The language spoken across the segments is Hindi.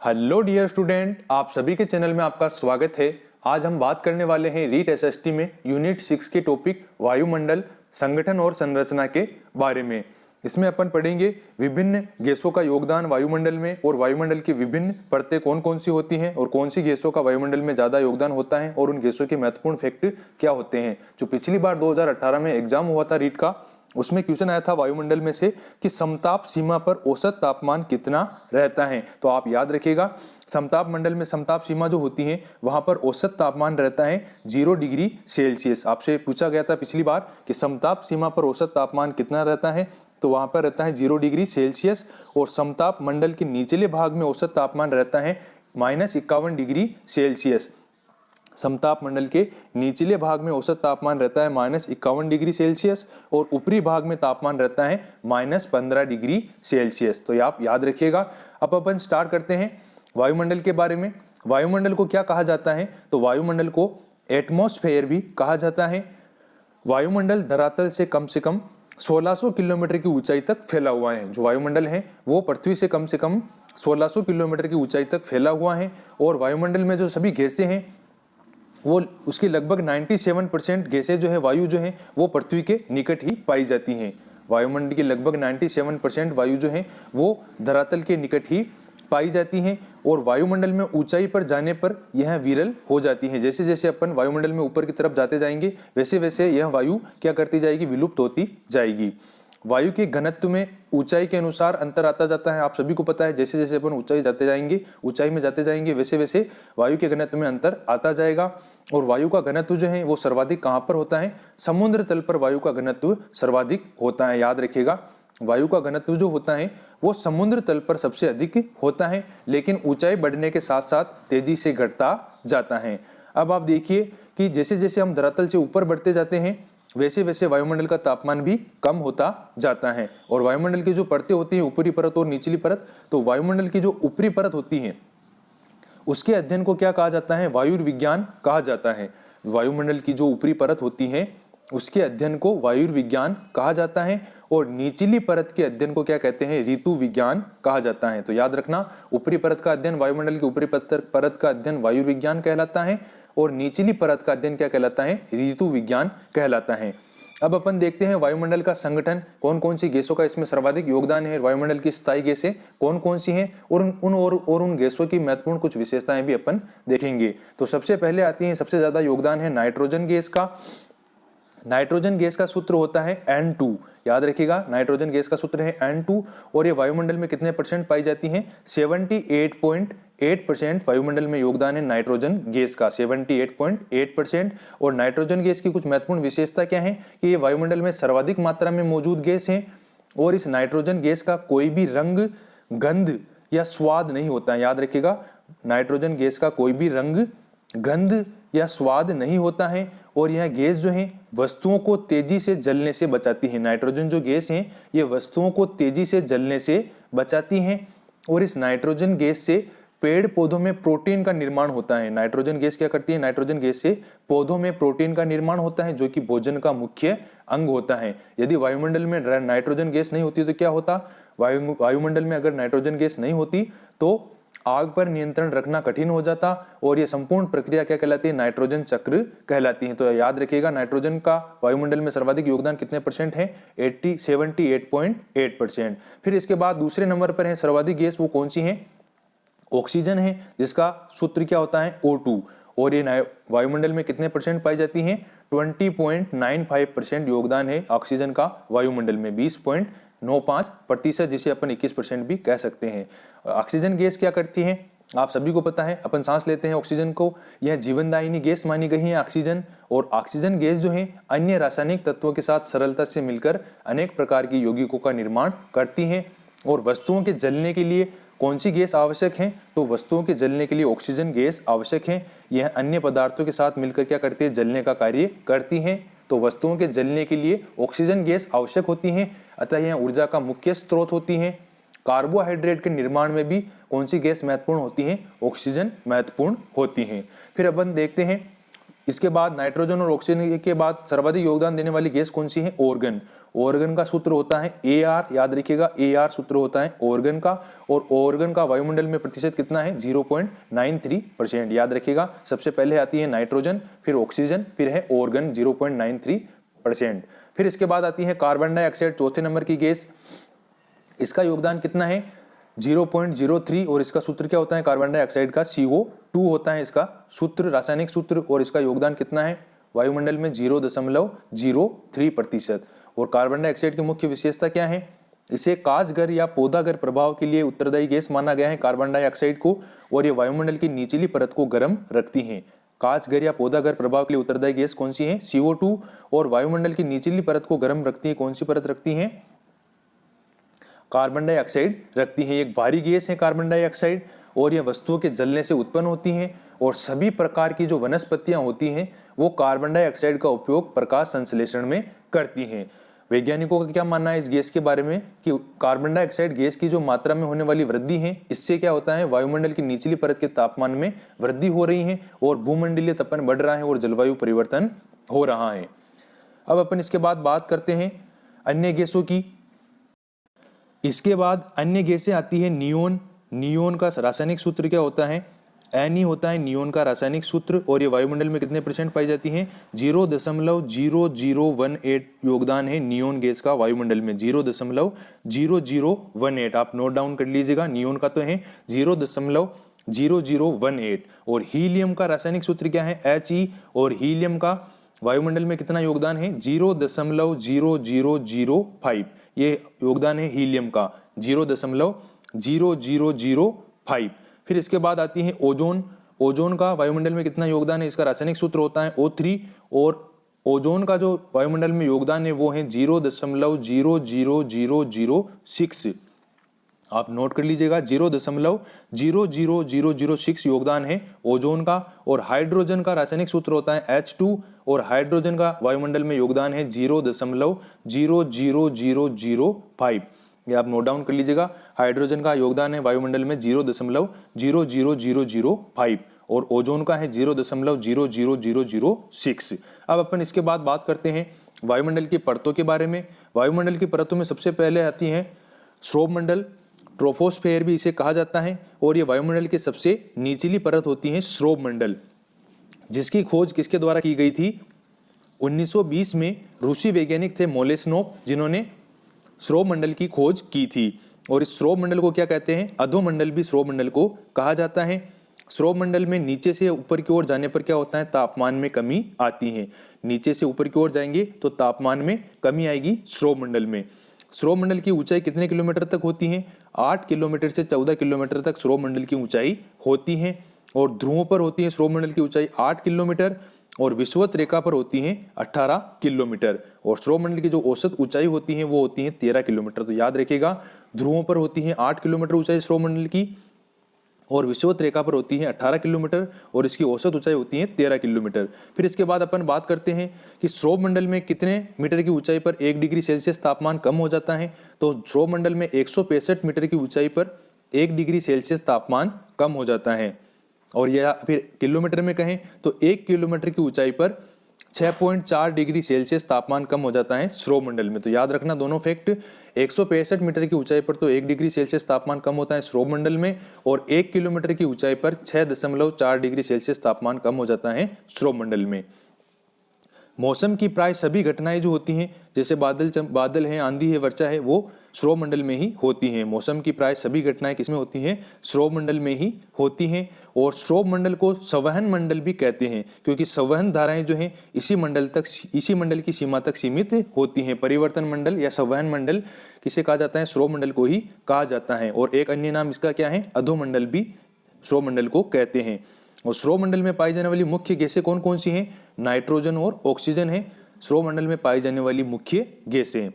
हेलो डियर स्टूडेंट, आप सभी के चैनल में आपका स्वागत है। आज हम बात करने वाले हैं रीट एसएसटी में यूनिट 6 के टॉपिक वायुमंडल, संगठन और संरचना के बारे में। इसमें अपन पढ़ेंगे विभिन्न गैसों का योगदान वायुमंडल में और वायुमंडल की विभिन्न परतें कौन कौन सी होती हैं और कौन सी गैसों का वायुमंडल में ज्यादा योगदान होता है और उन गैसों के महत्वपूर्ण फैक्ट क्या होते हैं। जो पिछली बार 2018 में एग्जाम हुआ था रीट का, उसमें क्वेश्चन आया था वायुमंडल में से कि समताप सीमा पर औसत तापमान कितना रहता है। तो आप याद रखिएगा, समताप मंडल में समताप सीमा जो होती है वहां पर औसत तापमान रहता है 0 डिग्री सेल्सियस। आपसे पूछा गया था पिछली बार कि समताप सीमा पर औसत तापमान कितना रहता है, तो वहां पर रहता है 0 डिग्री सेल्सियस। और समताप मंडल के निचले भाग में औसत तापमान रहता है -51 डिग्री सेल्सियस। समताप मंडल के निचले भाग में औसत तापमान रहता है -51 डिग्री सेल्सियस और ऊपरी भाग में तापमान रहता है -15 डिग्री सेल्सियस। तो आप याद रखिएगा। अब अपन स्टार्ट करते हैं वायुमंडल के बारे में। वायुमंडल को क्या कहा जाता है, तो वायुमंडल को एटमॉस्फेयर भी कहा जाता है। वायुमंडल धरातल से कम 1600 किलोमीटर की ऊंचाई तक फैला हुआ है। जो वायुमंडल है वो पृथ्वी से कम 1600 किलोमीटर की ऊंचाई तक फैला हुआ है। और वायुमंडल में जो सभी गैसें हैं वो उसकी लगभग 97% गैसें जो है, वायु जो है वो पृथ्वी के निकट ही पाई जाती हैं। वायुमंडल की लगभग 97% वायु जो है वो धरातल के निकट ही पाई जाती हैं। और वायुमंडल में ऊंचाई पर जाने पर यह विरल हो जाती है। जैसे जैसे अपन वायुमंडल में ऊपर की तरफ जाते जाएंगे वैसे वैसे यह वायु क्या करती जाएगी, विलुप्त होती जाएगी। वायु के घनत्व में ऊंचाई के अनुसार अंतर आता जाता है। आप सभी को पता है, जैसे जैसे अपन ऊंचाई में जाते जाएंगे वैसे वैसे वायु के घनत्व में अंतर आता जाएगा। और वायु का घनत्व जो है वो सर्वाधिक कहां पर होता है, समुद्र तल पर वायु का घनत्व सर्वाधिक होता है। याद रखिएगा, वायु का घनत्व जो होता है वो समुद्र तल पर सबसे अधिक होता है, लेकिन ऊंचाई बढ़ने के साथ साथ तेजी से घटता जाता है। अब आप देखिए कि जैसे जैसे हम धरातल से ऊपर बढ़ते जाते हैं वैसे वैसे वायुमंडल का तापमान भी कम होता जाता है। और वायुमंडल की जो परतें होती हैं, ऊपरी परत और निचली परत, तो वायुमंडल की जो ऊपरी परत होती है उसके अध्ययन को क्या कहा जाता है, वायुर्विज्ञान कहा जाता है। वायुमंडल की जो ऊपरी परत होती है उसके अध्ययन को वायुर्विज्ञान कहा जाता है। और निचली परत के अध्ययन को क्या कहते हैं, ऋतु विज्ञान कहा जाता है। तो याद रखना, ऊपरी परत का अध्ययन, वायुमंडल की ऊपरी परत का अध्ययन वायुर्विज्ञान कहलाता है और निचली परत का अध्ययन क्या कहलाता है, ऋतु विज्ञान कहलाता है। अब अपन देखते हैं वायुमंडल का संगठन, कौन कौन सी गैसों का इसमें सर्वाधिक योगदान है, वायुमंडल की स्थायी गैसें कौन कौन सी हैं और उन गैसों की महत्वपूर्ण कुछ विशेषताएं भी अपन देखेंगे। तो सबसे पहले आती है, सबसे ज्यादा योगदान है नाइट्रोजन गैस का। नाइट्रोजन गैस का सूत्र होता है N2। याद रखिएगा, नाइट्रोजन गैस का सूत्र है N2। और ये वायुमंडल में कितने परसेंट पाई जाती है, 78.8% वायुमंडल में योगदान है नाइट्रोजन गैस का, 78.8%। और नाइट्रोजन गैस की कुछ महत्वपूर्ण विशेषता क्या है कि ये वायुमंडल में सर्वाधिक मात्रा में मौजूद गैस है और इस नाइट्रोजन गैस का कोई भी रंग, गंध या स्वाद नहीं होता है। याद रखिएगा, नाइट्रोजन गैस का कोई भी रंग, गंध या स्वाद नहीं होता है और यह गैस जो है वस्तुओं को तेजी से जलने से बचाती है। नाइट्रोजन जो गैस है ये वस्तुओं को तेजी से जलने से बचाती है। और इस नाइट्रोजन गैस से पेड़ पौधों में प्रोटीन का निर्माण होता है। नाइट्रोजन गैस क्या करती है, नाइट्रोजन गैस से पौधों में प्रोटीन का निर्माण होता है जो कि भोजन का मुख्य अंग होता है। यदि वायुमंडल में नाइट्रोजन गैस नहीं होती तो क्या होता, वायुमंडल में अगर नाइट्रोजन गैस नहीं होती तो आग पर नियंत्रण रखना कठिन हो जाता और यह संपूर्ण प्रक्रिया क्या कहलाती है, नाइट्रोजन चक्र कहलाती है। तो याद रखिएगा, नाइट्रोजन का वायुमंडल में सर्वाधिक योगदान कितने परसेंट है, 78.8%। फिर इसके बाद दूसरे नंबर पर है सर्वाधिक गैस, वो कौन सी है, ऑक्सीजन है, जिसका सूत्र क्या होता है, O2। और ये वायुमंडल में कितने परसेंट पाई जाती है, 20.95% योगदान है ऑक्सीजन का वायुमंडल में, 20.95%, जिसे अपन 21% भी कह सकते हैं। ऑक्सीजन गैस क्या करती है, आप सभी को पता है, अपन सांस लेते हैं ऑक्सीजन को, यह जीवनदायिनी गैस मानी गई है ऑक्सीजन। और ऑक्सीजन गैस जो है अन्य रासायनिक तत्वों के साथ सरलता से मिलकर अनेक प्रकार की यौगिकों का निर्माण करती है। और वस्तुओं के जलने के लिए कौन सी गैस आवश्यक है, तो वस्तुओं के जलने के लिए ऑक्सीजन गैस आवश्यक है। यह अन्य पदार्थों के साथ मिलकर क्या करती है, जलने का कार्य करती है। तो वस्तुओं के जलने के लिए ऑक्सीजन गैस आवश्यक होती है, अतः यह ऊर्जा का मुख्य स्रोत होती है। कार्बोहाइड्रेट के निर्माण में भी कौन सी गैस महत्वपूर्ण होती है, ऑक्सीजन महत्वपूर्ण होती है। फिर अपन देखते हैं इसके बाद नाइट्रोजन और ऑक्सीजन के बाद सर्वाधिक योगदान देने वाली गैस कौन सी है, ऑर्गन। ऑर्गन का सूत्र होता है AR, याद रखिएगा AR सूत्र होता है ऑर्गन का, और ऑर्गन का वायुमंडल में प्रतिशत कितना है 0.93%, याद रखिएगा। सबसे पहले आती है नाइट्रोजन, फिर ऑक्सीजन, फिर है ऑर्गन 0.93%। फिर इसके बाद आती है कार्बन डाइऑक्साइड, चौथे नंबर की गैस। इसका योगदान कितना है 0.03, और इसका सूत्र क्या होता है कार्बन डाइऑक्साइड का CO2 होता है इसका सूत्र, रासायनिक सूत्र, और इसका योगदान कितना है वायुमंडल में 0.03%। और कार्बन डाइऑक्साइड की मुख्य विशेषता क्या है, इसे काचगर या पौधागर प्रभाव के लिए उत्तरदायी गैस माना गया है कार्बन डाइऑक्साइड को, और ये वायुमंडल की निचली परत को गर्म रखती हैं। काचगर या पौधागर प्रभाव के लिए उत्तरदायी गैस कौन सी है CO2, और वायुमंडल की निचली परत को गर्म रखती है, कौन सी परत रखती है कार्बन डाइऑक्साइड रखती है। एक भारी गैस है कार्बन डाइऑक्साइड, और यह वस्तुओं के जलने से उत्पन्न होती है, और सभी प्रकार की जो वनस्पतियां होती हैं वो कार्बन डाइऑक्साइड का उपयोग प्रकाश संश्लेषण में करती हैं। वैज्ञानिकों का क्या मानना है इस गैस के बारे में कि कार्बन डाइऑक्साइड गैस की जो मात्रा में होने वाली वृद्धि है, इससे क्या होता है वायुमंडल की निचली परत के तापमान में वृद्धि हो रही है, और भूमंडलीय तापमान बढ़ रहा है, और जलवायु परिवर्तन हो रहा है। अब अपन इसके बाद बात करते हैं अन्य गैसों की। इसके बाद अन्य गैसें आती है नियोन। नियोन का रासायनिक सूत्र क्या होता है Ni होता है नियोन का रासायनिक सूत्र, और ये वायुमंडल में कितने % पाई जाती है 0.0018 योगदान है नियोन गैस का वायुमंडल में, 0.0018। आप नोट डाउन कर लीजिएगा, नियोन का तो है 0.0018। और हीलियम का रासायनिक सूत्र क्या है He, और हीलियम का वायुमंडल में कितना योगदान है 0.0005, ये योगदान है हीलियम का 0.0005। फिर इसके बाद आती है ओजोन। ओजोन का वायुमंडल में कितना योगदान है, इसका रासायनिक सूत्र होता है O3, और ओजोन का जो वायुमंडल में योगदान है वो है 0.00006। आप नोट कर लीजिएगा 0.00006 योगदान है ओजोन का। और हाइड्रोजन का रासायनिक सूत्र होता है H2, और हाइड्रोजन का वायुमंडल में योगदान है 0.00005। ये आप नोट डाउन कर लीजिएगा, हाइड्रोजन का योगदान है वायुमंडल में 0.00005, और ओजोन का है 0.00006। अब अपन इसके बाद बात करते हैं वायुमंडल की परतों के बारे में। वायुमंडल की परतों में सबसे पहले आती है श्रोभमंडल, ट्रोपोस्फेयर भी इसे कहा जाता है, और ये वायुमंडल की सबसे निचली परत होती है श्रोभमंडल, जिसकी खोज किसके द्वारा की गई थी 1920 में रूसी वैज्ञानिक थे मोलेस्नोव, जिन्होंने श्रोभमंडल की खोज की थी। और इस श्रोभमंडल को क्या कहते हैं अधोमंडल भी श्रोभमंडल को कहा जाता है। श्रोभमंडल में नीचे से ऊपर की ओर जाने पर क्या होता है तापमान में कमी आती है, नीचे से ऊपर की ओर जाएंगे तो तापमान में कमी आएगी श्रोभमंडल में। श्रोभमंडल की ऊंचाई कितने किलोमीटर तक होती है 8 किलोमीटर से 14 किलोमीटर तक श्रोभमंडल की ऊंचाई होती है, और ध्रुवों पर होती है श्रोभमंडल की ऊंचाई 8 किलोमीटर, और विषुवत रेखा पर होती है 18 किलोमीटर, और श्रोभमंडल की जो औसत ऊंचाई होती है वो होती है 13 किलोमीटर। तो याद रखिएगा ध्रुवों पर होती है 8 किलोमीटर ऊंचाई श्रोभमंडल की, और विषुवत रेखा पर होती है 18 किलोमीटर, और इसकी औसत ऊंचाई होती है 13 किलोमीटर। फिर इसके बाद अपन बात करते हैं कि श्रोभमंडल में कितने मीटर की ऊंचाई पर 1 डिग्री सेल्सियस तापमान कम हो जाता है। तो श्रोभमंडल में 165 मीटर की ऊंचाई पर 1 डिग्री सेल्सियस तापमान कम हो जाता है। और यह फिर किलोमीटर में कहें तो 1 किलोमीटर की ऊंचाई पर 6.4 डिग्री सेल्सियस तापमान कम हो जाता है श्रोभमंडल में। तो याद रखना दोनों फैक्ट, 165 मीटर की ऊंचाई पर तो 1 डिग्री सेल्सियस तापमान कम होता है श्रोभमंडल में, और 1 किलोमीटर की ऊंचाई पर 6.4 डिग्री सेल्सियस तापमान कम हो जाता है श्रोभमंडल में। मौसम की प्राय सभी घटनाएं जो होती हैं, जैसे बादल है, आंधी है, वर्षा है, वो श्रोभमंडल में ही होती हैं। मौसम की प्राय सभी घटनाएं किसमें होती हैं श्रोभमंडल में ही होती हैं। और श्रोभमंडल को संवहन मंडल भी कहते हैं, क्योंकि संवहन धाराएं जो हैं इसी मंडल की सीमा तक सीमित होती हैं। परिवर्तन मंडल या संवहन मंडल किसे कहा जाता है श्रोभमंडल को ही कहा जाता है। और एक अन्य नाम इसका क्या है अधोमंडल भी श्रोभमंडल को कहते हैं। और श्रोभमंडल में पाई जाने वाली मुख्य गैसें कौन कौन सी हैं नाइट्रोजन और ऑक्सीजन है श्रोभमंडल में पाई जाने वाली मुख्य गैसें।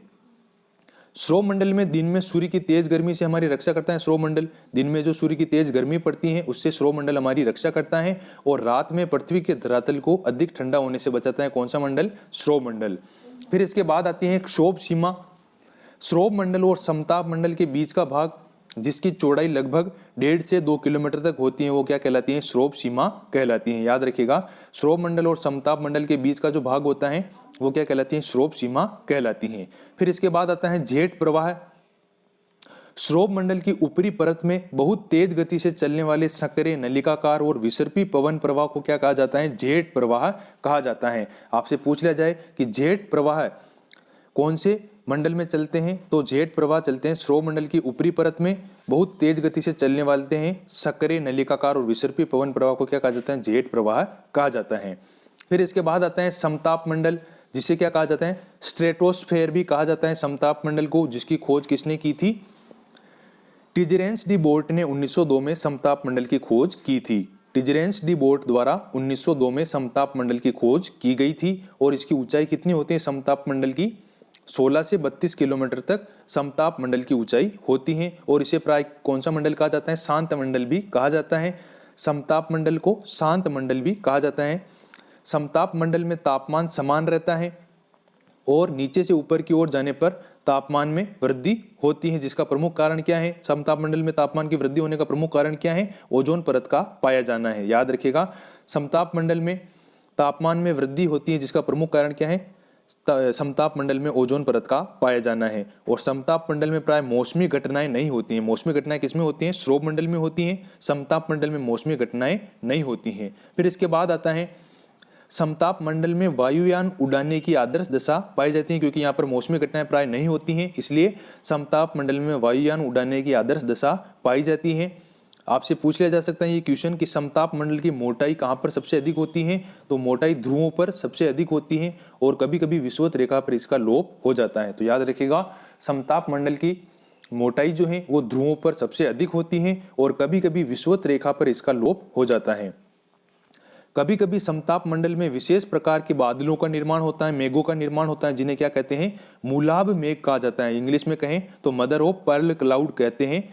श्रोभमंडल में दिन में सूर्य की तेज गर्मी से हमारी रक्षा करता है श्रोभमंडल, दिन में जो सूर्य की तेज गर्मी पड़ती है उससे श्रोभमंडल हमारी रक्षा करता है, और रात में पृथ्वी के धरातल को अधिक ठंडा होने से बचाता है कौन सा मंडल श्रोभमंडल। फिर इसके बाद आती है क्षोभ सीमा। श्रोभमंडल और समताप मंडल के बीच का भाग जिसकी चौड़ाई लगभग 1.5 से 2 किलोमीटर तक होती है वो क्या कहलाती है क्षोभ सीमा कहलाती है। याद रखिएगा श्रोभमंडल और समताप मंडल के बीच का जो भाग होता है वो क्या कहलाती हैं, श्रोप सीमा कहलाती हैं। फिर इसके बाद आता है जेट प्रवाह। श्रोप मंडल की ऊपरी परत में बहुत तेज गति से चलने वाले संकरे, नलिकाकार और विसर्पी पवन प्रवाह को क्या कहा जाता है, जेट प्रवाह कहा जाता है। आपसे पूछ लिया जाए कि जेट प्रवाह कौन से मंडल में चलते हैं, तो जेट प्रवाह चलते हैं श्रोप मंडल की ऊपरी परत में बहुत तेज गति से चलने वाले हैं संकरे, नलिकाकार और विसर्पी पवन प्रवाह को क्या कहा जाता है, जेट प्रवाह कहा जाता है। फिर इसके बाद आता है समताप मंडल, जिसे क्या कहा जाता है, स्ट्रेटोस्फेयर भी कहा जाता है समताप मंडल को, जिसकी खोज किसने की थी, टिजेरेंस डी बोर्ट ने 1902 में समताप मंडल की खोज की थी। टिजेरेंस डी बोर्ट द्वारा 1902 में समताप मंडल की खोज की गई थी और इसकी ऊंचाई कितनी होती है समताप मंडल की, 16 से 32 किलोमीटर तक समताप मंडल की ऊंचाई होती है। और इसे प्राय कौन सा मंडल कहा जाता है, शांत मंडल भी कहा जाता है। समताप मंडल को शांत मंडल भी कहा जाता है। समताप मंडल में तापमान समान रहता है और नीचे से ऊपर की ओर जाने पर तापमान में वृद्धि होती है, जिसका प्रमुख कारण क्या है, समताप मंडल में तापमान की वृद्धि होने का प्रमुख कारण क्या है, ओजोन परत का पाया जाना है। याद रखिएगा, समताप मंडल में तापमान में वृद्धि होती है, जिसका प्रमुख कारण क्या है, समताप मंडल में ओजोन परत का पाया जाना है। और समताप मंडल में प्राय मौसमी घटनाएं नहीं होती हैं। मौसमी घटनाएं किसमें होती हैं, श्रोप मंडल में होती हैं। समताप मंडल में मौसमी घटनाएं नहीं होती हैं। फिर इसके बाद आता है समताप मंडल में वायुयान उड़ाने की आदर्श दशा पाई जाती है, क्योंकि यहाँ पर मौसमी घटनाएं प्राय नहीं होती हैं, इसलिए समताप मंडल में वायुयान उड़ाने की आदर्श दशा पाई जाती है। आपसे पूछ लिया जा सकता है ये क्वेश्चन कि समताप मंडल की मोटाई कहाँ पर सबसे अधिक होती है, तो मोटाई ध्रुवों पर सबसे अधिक होती है और कभी कभी विषुवत रेखा पर इसका लोप हो जाता है। तो याद रखिएगा, समताप मंडल की मोटाई जो है वो ध्रुवों पर सबसे अधिक होती है और कभी कभी विषुवत रेखा पर इसका लोप हो जाता है। कभी कभी समताप मंडल में विशेष प्रकार के बादलों का निर्माण होता है, मेघों का निर्माण होता है, जिन्हें क्या कहते हैं, मूलाभ मेघ कहा जाता है। इंग्लिश में कहें तो मदर ऑफ पर्ल क्लाउड कहते हैं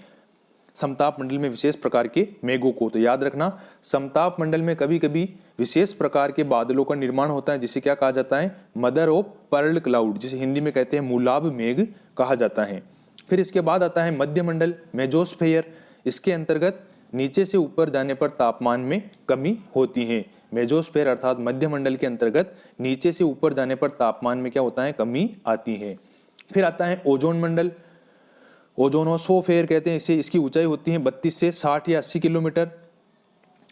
समताप मंडल में विशेष प्रकार के मेघों को। तो याद रखना, समताप मंडल में कभी कभी विशेष प्रकार के बादलों का निर्माण होता है, जिसे क्या कहा जाता है, मदर ऑफ पर्ल क्लाउड, जिसे हिंदी में कहते हैं मूलाभ मेघ कहा जाता है। फिर इसके बाद आता है मध्य मंडल, मेजोस्फेयर। इसके अंतर्गत नीचे से ऊपर जाने पर तापमान में कमी होती है। मेजोस्फेयर अर्थात मध्य मंडल के अंतर्गत नीचे से ऊपर जाने पर तापमान में क्या होता है, कमी आती है। फिर आता है ओजोन मंडल, ओजोनोस्फेयर कहते हैं इसे। इसकी ऊंचाई होती है 32 से 60 या 80 किलोमीटर।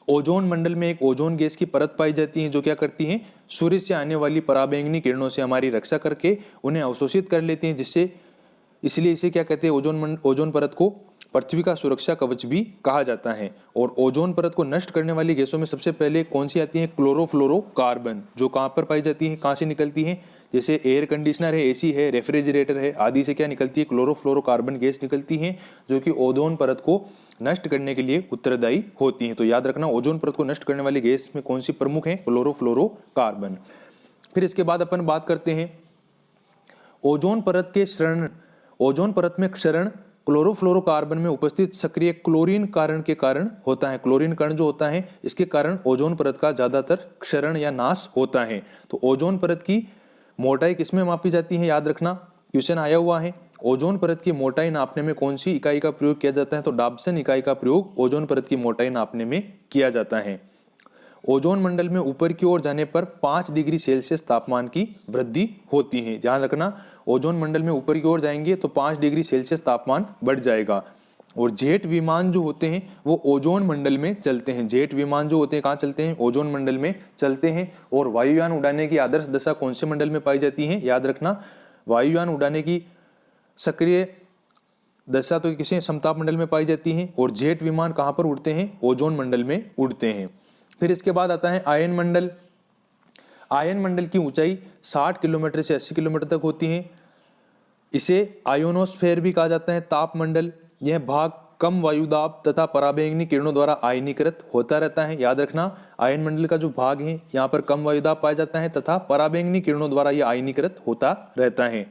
ओजोन मंडल में एक ओजोन गैस की परत पाई जाती है, जो क्या करती है, सूर्य से आने वाली पराबैंगनी किरणों से हमारी रक्षा करके उन्हें अवशोषित कर लेती है, जिससे इसलिए इसे क्या कहते हैं, ओजोन परत को पृथ्वी का सुरक्षा कवच भी कहा जाता है। और ओजोन परत को नष्ट करने वाली गैसों में सबसे पहले कौन सी आती है, क्लोरोफ्लोरोकार्बन, जो कहाँ पर पाई जाती है, कहाँ से निकलती है, जैसे एयर कंडीशनर है, एसी है, रेफ्रिजरेटर है आदि से क्या निकलती है, क्लोरोफ्लोरोकार्बन गैस निकलती है, जो कि ओजोन परत को नष्ट करने के लिए उत्तरदायी होती है। तो याद रखना, ओजोन परत को नष्ट करने वाली गैस में कौन सी प्रमुख है, क्लोरोफ्लोरोकार्बन। फिर इसके बाद अपन बात करते हैं ओजोन परत के क्षरण। ओजोन परत में क्षरण क्लोरोफ्लोरोकार्बन में उपस्थित सक्रिय क्लोरीन कारण के कारण होता है। क्लोरीन कण जो होता है, इसके कारण ओजोन परत का ज्यादातर क्षरण या नाश होता है। तो ओजोन परत की मोटाई किसमें मापी जाती है, याद रखना, क्वेश्चन आया हुआ है। ओजोन परत की मोटाई नापने में कौन सी इकाई का प्रयोग किया जाता है, तो डाब्सन इकाई का प्रयोग ओजोन परत की मोटाई नापने में किया जाता है। ओजोन मंडल में ऊपर की ओर जाने पर 5 डिग्री सेल्सियस तापमान की वृद्धि होती है। ध्यान रखना, ओजोन मंडल में ऊपर की ओर जाएंगे तो 5 डिग्री सेल्सियस तापमान बढ़ जाएगा। और जेट विमान जो होते हैं वो ओजोन मंडल में चलते हैं। जेट विमान जो होते हैं कहाँ चलते हैं, ओजोन मंडल में चलते हैं। और वायुयान उड़ाने की आदर्श दशा कौन से मंडल में पाई जाती है, याद रखना, वायुयान उड़ाने की सक्रिय दशा तो किसी समताप मंडल में पाई जाती है। और जेट विमान कहाँ पर उड़ते हैं, ओजोन मंडल में उड़ते हैं। फिर इसके बाद आता है आयन मंडल। आयन मंडल की ऊंचाई 60 किलोमीटर से 80 किलोमीटर तक होती है। इसे आयोनोस्फेयर भी कहा जाता है। ताप मंडल, यह भाग कम वायुदाब तथा पराबैंगनी किरणों द्वारा आयनीकृत होता रहता है। याद रखना, आयन मंडल का जो भाग है यहाँ पर कम वायुदाब पाया जाता है तथा पराबैंगनी किरणों द्वारा यह आयनीकृत होता रहता है।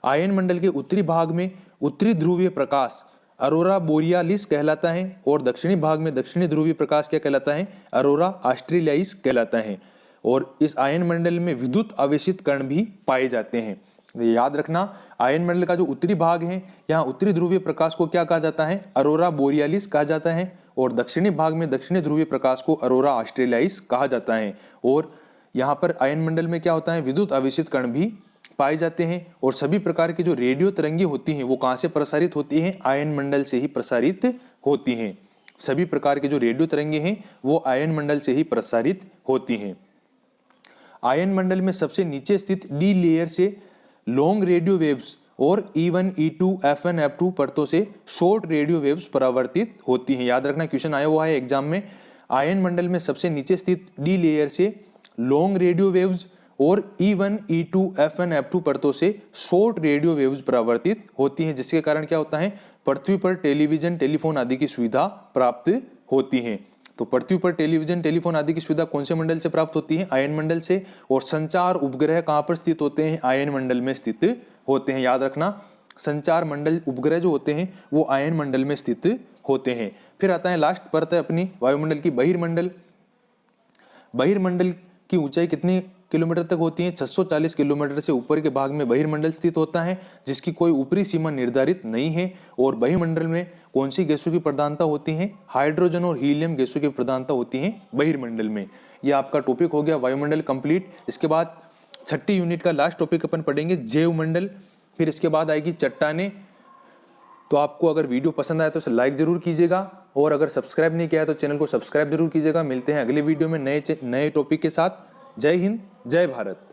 आयन मंडल के उत्तरी भाग में उत्तरी ध्रुवीय प्रकाश अरोरा बोरियालिस कहलाता है और दक्षिणी भाग में दक्षिणी ध्रुवीय प्रकाश क्या कहलाता है, अरोरा ऑस्ट्रेलियाइस कहलाता है। और इस आयन मंडल में विद्युत आवेशित कण भी पाए जाते हैं। याद रखना, आयन मंडल का जो उत्तरी भाग है यहाँ उत्तरी ध्रुवीय प्रकाश को क्या कहा जाता है, अरोरा बोरियालिस कहा जाता है। और दक्षिणी भाग में दक्षिणी ध्रुवीय प्रकाश को अरोरा ऑस्ट्रेलियाइस कहा जाता है। और यहाँ पर आयन मंडल में क्या होता है, विद्युत आवेशित कण भी पाए जाते हैं और सभी प्रकार की जो रेडियो तरंगे होती हैं वो कहाँ से प्रसारित होती हैं, आयन मंडल से ही प्रसारित होती हैं। सभी प्रकार के जो रेडियो तरंगे हैं वो आयन मंडल से ही प्रसारित होती हैं। आयन मंडल में सबसे नीचे स्थित डी लेयर से लॉन्ग रेडियो वेव्स और E1, E2, F1, F2 परतों से शॉर्ट रेडियो वेव्स परावर्तित होती हैं। याद रखना, क्वेश्चन आया हुआ है एग्जाम में। आयन मंडल में सबसे नीचे स्थित डी लेयर से लॉन्ग रेडियो वेव्स और E1, E2, F1, F2 परतों से शॉर्ट रेडियो वेव्स परावर्तित होती हैं, जिसके कारण क्या होता है, पृथ्वी पर टेलीविजन, टेलीफोन आदि की सुविधा प्राप्त होती है। तो पृथ्वी पर टेलीविजन, टेलीफोन आदि की सुविधा कौन से मंडल से प्राप्त होती है, आयन मंडल से। और संचार उपग्रह कहाँ पर स्थित होते हैं, आयन मंडल में स्थित होते हैं। याद रखना, संचार मंडल उपग्रह जो होते हैं वो आयन मंडल में स्थित होते हैं। फिर आता है लास्ट परत है अपनी वायुमंडल की, बहिर्मंडल। बहिर्मंडल की ऊंचाई कितनी किलोमीटर तक होती है, 640 किलोमीटर से ऊपर के भाग में बहिर्मंडल स्थित होता है, जिसकी कोई ऊपरी सीमा निर्धारित नहीं है। और बहिर्मंडल में कौन सी गैसों की प्रधानता होती है, हाइड्रोजन और हीलियम गैसों की प्रधानता होती है बहिर्मंडल में। यह आपका टॉपिक हो गया वायुमंडल कंप्लीट। इसके बाद 6ठी यूनिट का लास्ट टॉपिक अपन पढ़ेंगे जैवमंडल। फिर इसके बाद आएगी चट्टाने। तो आपको अगर वीडियो पसंद आए तो इसे लाइक जरूर कीजिएगा और अगर सब्सक्राइब नहीं किया है तो चैनल को सब्सक्राइब जरूर कीजिएगा। मिलते हैं अगले वीडियो में नए टॉपिक के साथ। जय हिंद, जय भारत।